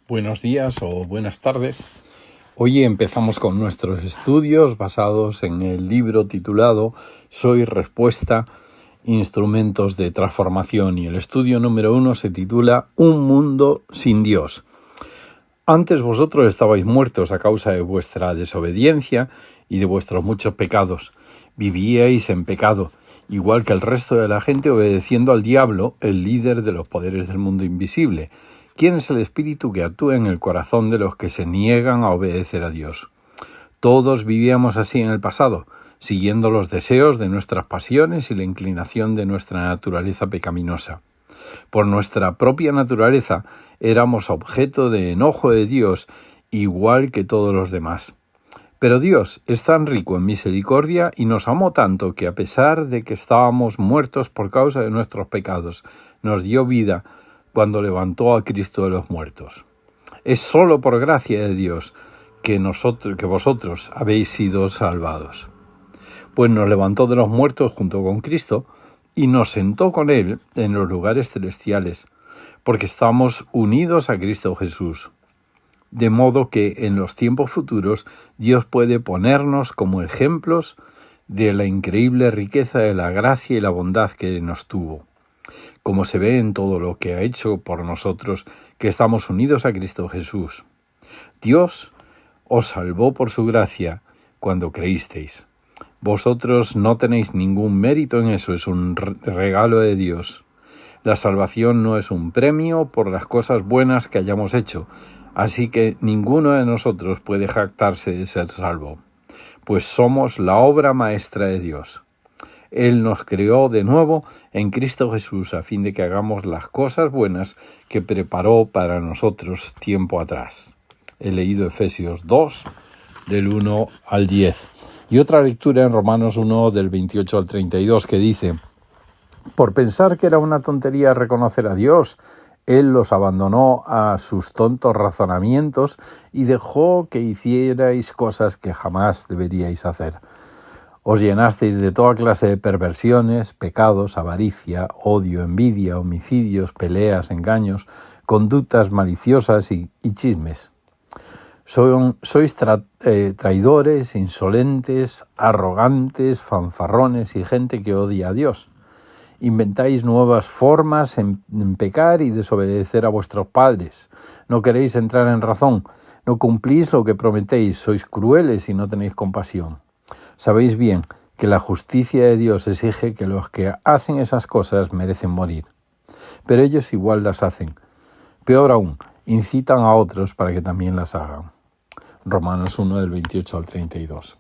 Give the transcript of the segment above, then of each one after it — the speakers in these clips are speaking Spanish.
Buenos días o buenas tardes. Hoy empezamos con nuestros estudios basados en el libro titulado Soy Respuesta, Instrumentos de Transformación, y el estudio número 1 se titula Un mundo sin Dios. Antes vosotros estabais muertos a causa de vuestra desobediencia y de vuestros muchos pecados. Vivíais en pecado, igual que el resto de la gente, obedeciendo al diablo, el líder de los poderes del mundo invisible. ¿Quién es el espíritu que actúa en el corazón de los que se niegan a obedecer a Dios? Todos vivíamos así en el pasado, siguiendo los deseos de nuestras pasiones y la inclinación de nuestra naturaleza pecaminosa. Por nuestra propia naturaleza éramos objeto de enojo de Dios, igual que todos los demás. Pero Dios es tan rico en misericordia y nos amó tanto que, a pesar de que estábamos muertos por causa de nuestros pecados, nos dio vida cuando levantó a Cristo de los muertos. Es solo por gracia de Dios que vosotros habéis sido salvados. Pues nos levantó de los muertos junto con Cristo y nos sentó con Él en los lugares celestiales, porque estamos unidos a Cristo Jesús. De modo que en los tiempos futuros Dios puede ponernos como ejemplos de la increíble riqueza de la gracia y la bondad que nos tuvo, como se ve en todo lo que ha hecho por nosotros, que estamos unidos a Cristo Jesús. Dios os salvó por su gracia cuando creísteis. Vosotros no tenéis ningún mérito en eso, es un regalo de Dios. La salvación no es un premio por las cosas buenas que hayamos hecho, así que ninguno de nosotros puede jactarse de ser salvo, pues somos la obra maestra de Dios. Él nos creó de nuevo en Cristo Jesús a fin de que hagamos las cosas buenas que preparó para nosotros tiempo atrás. He leído Efesios 2, del 1 al 10. Y otra lectura en Romanos 1, del 28 al 32, que dice: por pensar que era una tontería reconocer a Dios, Él los abandonó a sus tontos razonamientos y dejó que hicierais cosas que jamás deberíais hacer. Os llenasteis de toda clase de perversiones, pecados, avaricia, odio, envidia, homicidios, peleas, engaños, conductas maliciosas y chismes. Sois traidores, insolentes, arrogantes, fanfarrones y gente que odia a Dios. Inventáis nuevas formas en pecar y desobedecer a vuestros padres. No queréis entrar en razón, no cumplís lo que prometéis, sois crueles y no tenéis compasión. Sabéis bien que la justicia de Dios exige que los que hacen esas cosas merecen morir. Pero ellos igual las hacen. Peor aún, incitan a otros para que también las hagan. Romanos 1, del 28 al 32.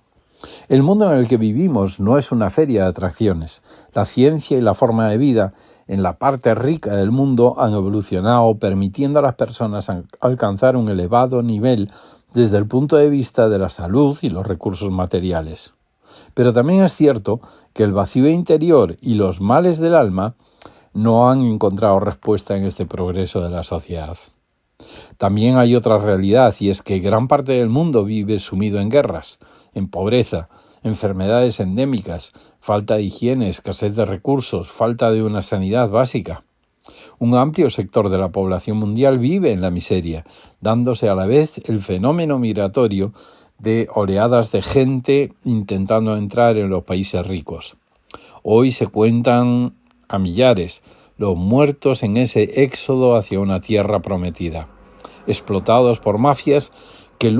El mundo en el que vivimos no es una feria de atracciones. La ciencia y la forma de vida en la parte rica del mundo han evolucionado, permitiendo a las personas alcanzar un elevado nivel desde el punto de vista de la salud y los recursos materiales. Pero también es cierto que el vacío interior y los males del alma no han encontrado respuesta en este progreso de la sociedad. También hay otra realidad, y es que gran parte del mundo vive sumido en guerras, en pobreza, enfermedades endémicas, falta de higiene, escasez de recursos, falta de una sanidad básica. Un amplio sector de la población mundial vive en la miseria, dándose a la vez el fenómeno migratorio de oleadas de gente intentando entrar en los países ricos. Hoy se cuentan a millares los muertos en ese éxodo hacia una tierra prometida, explotados por mafias que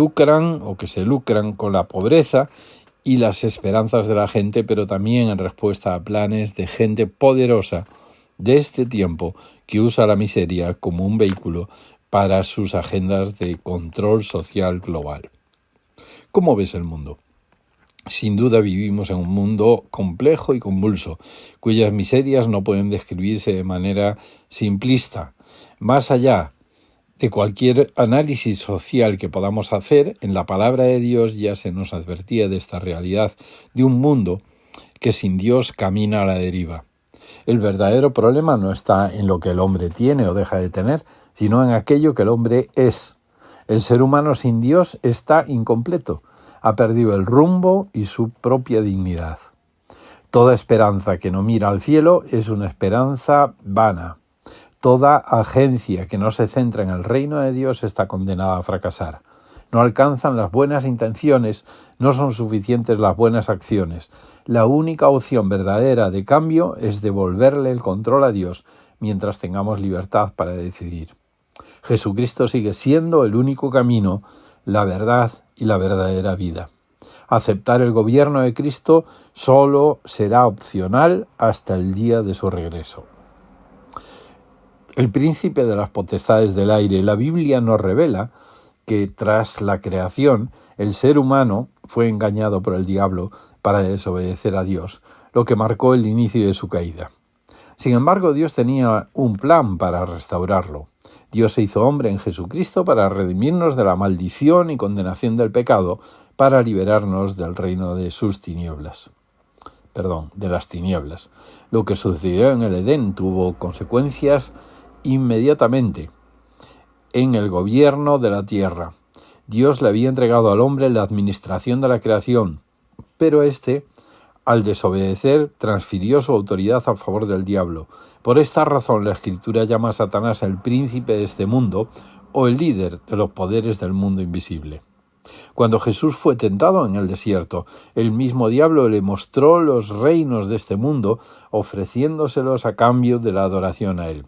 se lucran con la pobreza y las esperanzas de la gente, pero también en respuesta a planes de gente poderosa de este tiempo que usa la miseria como un vehículo para sus agendas de control social global. ¿Cómo ves el mundo? Sin duda vivimos en un mundo complejo y convulso, cuyas miserias no pueden describirse de manera simplista. Más allá de cualquier análisis social que podamos hacer, en la palabra de Dios ya se nos advertía de esta realidad de un mundo que sin Dios camina a la deriva. El verdadero problema no está en lo que el hombre tiene o deja de tener, sino en aquello que el hombre es. El ser humano sin Dios está incompleto, ha perdido el rumbo y su propia dignidad. Toda esperanza que no mira al cielo es una esperanza vana. Toda agencia que no se centra en el reino de Dios está condenada a fracasar. No alcanzan las buenas intenciones, no son suficientes las buenas acciones. La única opción verdadera de cambio es devolverle el control a Dios mientras tengamos libertad para decidir. Jesucristo sigue siendo el único camino, la verdad y la verdadera vida. Aceptar el gobierno de Cristo solo será opcional hasta el día de su regreso. El príncipe de las potestades del aire, la Biblia nos revela que tras la creación, el ser humano fue engañado por el diablo para desobedecer a Dios, lo que marcó el inicio de su caída. Sin embargo, Dios tenía un plan para restaurarlo. Dios se hizo hombre en Jesucristo para redimirnos de la maldición y condenación del pecado, para liberarnos del reino de las tinieblas. Lo que sucedió en el Edén tuvo consecuencias inmediatamente en el gobierno de la tierra. Dios le había entregado al hombre la administración de la creación, pero éste, al desobedecer, transfirió su autoridad a favor del diablo. Por esta razón, la Escritura llama a Satanás el príncipe de este mundo o el líder de los poderes del mundo invisible. Cuando Jesús fue tentado en el desierto, el mismo diablo le mostró los reinos de este mundo, ofreciéndoselos a cambio de la adoración a él.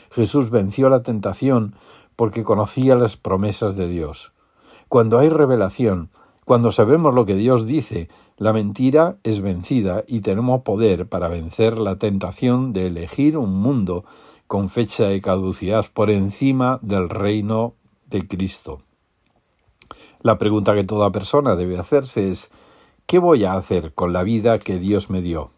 Jesús venció la tentación porque conocía las promesas de Dios. Cuando hay revelación, cuando sabemos lo que Dios dice, la mentira es vencida y tenemos poder para vencer la tentación de elegir un mundo con fecha de caducidad por encima del reino de Cristo. La pregunta que toda persona debe hacerse es: ¿qué voy a hacer con la vida que Dios me dio?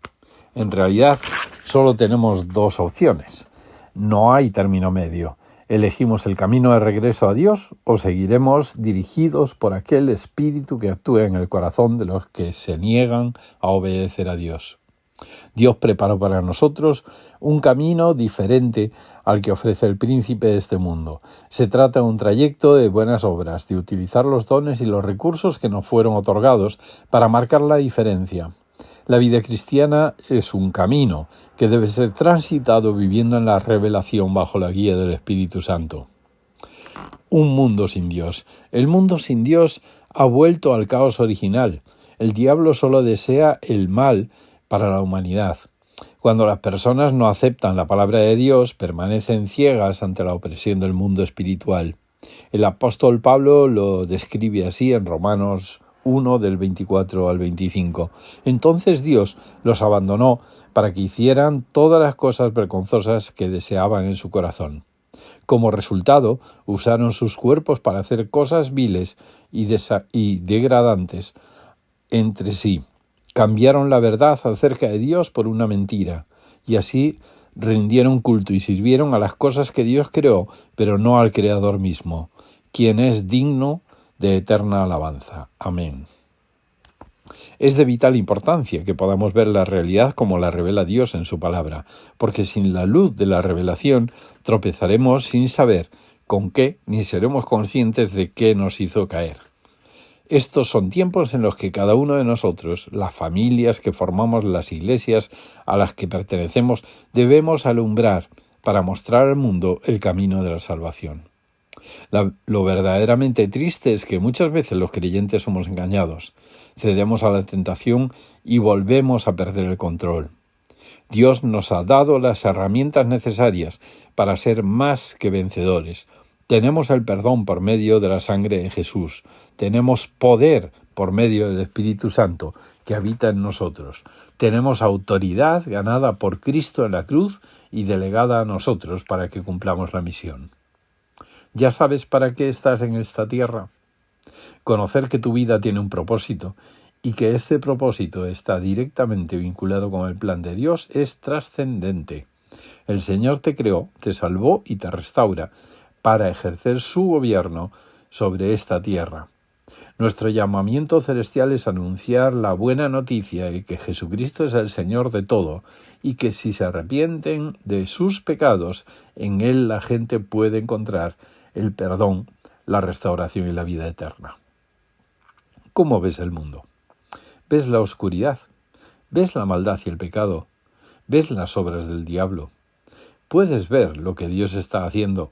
En realidad, solo tenemos dos opciones. No hay término medio. ¿Elegimos el camino de regreso a Dios o seguiremos dirigidos por aquel espíritu que actúa en el corazón de los que se niegan a obedecer a Dios? Dios preparó para nosotros un camino diferente al que ofrece el príncipe de este mundo. Se trata de un trayecto de buenas obras, de utilizar los dones y los recursos que nos fueron otorgados para marcar la diferencia. La vida cristiana es un camino que debe ser transitado viviendo en la revelación bajo la guía del Espíritu Santo. Un mundo sin Dios. El mundo sin Dios ha vuelto al caos original. El diablo solo desea el mal para la humanidad. Cuando las personas no aceptan la palabra de Dios, permanecen ciegas ante la opresión del mundo espiritual. El apóstol Pablo lo describe así en Romanos 1, del 24 al 25. Entonces Dios los abandonó para que hicieran todas las cosas vergonzosas que deseaban en su corazón. Como resultado, usaron sus cuerpos para hacer cosas viles y degradantes entre sí. Cambiaron la verdad acerca de Dios por una mentira, y así rindieron culto y sirvieron a las cosas que Dios creó, pero no al Creador mismo, quien es digno de eterna alabanza. Amén. Es de vital importancia que podamos ver la realidad como la revela Dios en su palabra, porque sin la luz de la revelación tropezaremos sin saber con qué, ni seremos conscientes de qué nos hizo caer. Estos son tiempos en los que cada uno de nosotros, las familias que formamos, las iglesias a las que pertenecemos, debemos alumbrar para mostrar al mundo el camino de la salvación. Lo verdaderamente triste es que muchas veces los creyentes somos engañados, cedemos a la tentación y volvemos a perder el control. Dios nos ha dado las herramientas necesarias para ser más que vencedores. Tenemos el perdón por medio de la sangre de Jesús. Tenemos poder por medio del Espíritu Santo que habita en nosotros. Tenemos autoridad ganada por Cristo en la cruz y delegada a nosotros para que cumplamos la misión. ¿Ya sabes para qué estás en esta tierra? Conocer que tu vida tiene un propósito y que este propósito está directamente vinculado con el plan de Dios es trascendente. El Señor te creó, te salvó y te restaura para ejercer su gobierno sobre esta tierra. Nuestro llamamiento celestial es anunciar la buena noticia de que Jesucristo es el Señor de todo y que si se arrepienten de sus pecados, en Él la gente puede encontrar el perdón, la restauración y la vida eterna. ¿Cómo ves el mundo? ¿Ves la oscuridad? ¿Ves la maldad y el pecado? ¿Ves las obras del diablo? Puedes ver lo que Dios está haciendo.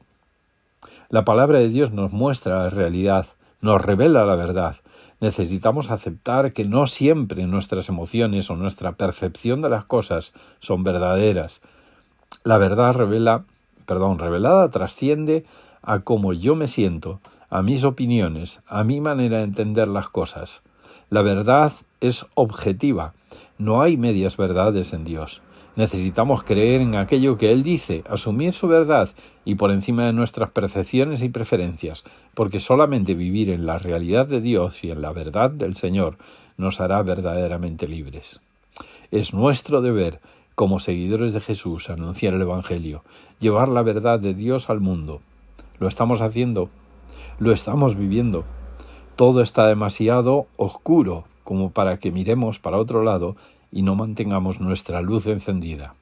La palabra de Dios nos muestra la realidad, nos revela la verdad. Necesitamos aceptar que no siempre nuestras emociones o nuestra percepción de las cosas son verdaderas. La verdad revelada trasciende a cómo yo me siento, a mis opiniones, a mi manera de entender las cosas. La verdad es objetiva. No hay medias verdades en Dios. Necesitamos creer en aquello que Él dice, asumir su verdad y por encima de nuestras percepciones y preferencias, porque solamente vivir en la realidad de Dios y en la verdad del Señor nos hará verdaderamente libres. Es nuestro deber, como seguidores de Jesús, anunciar el Evangelio, llevar la verdad de Dios al mundo. ¿Lo estamos haciendo? ¿Lo estamos viviendo? Todo está demasiado oscuro como para que miremos para otro lado y no mantengamos nuestra luz encendida.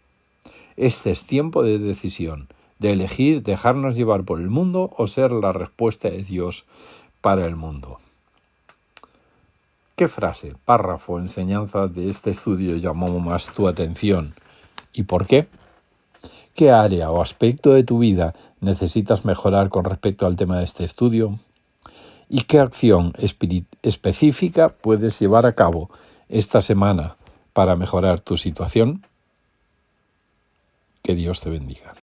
Este es tiempo de decisión, de elegir dejarnos llevar por el mundo o ser la respuesta de Dios para el mundo. ¿Qué frase, párrafo, enseñanza de este estudio llamó más tu atención? ¿Y por qué? ¿Qué área o aspecto de tu vida necesitas mejorar con respecto al tema de este estudio? ¿Y qué acción específica puedes llevar a cabo esta semana para mejorar tu situación? Que Dios te bendiga.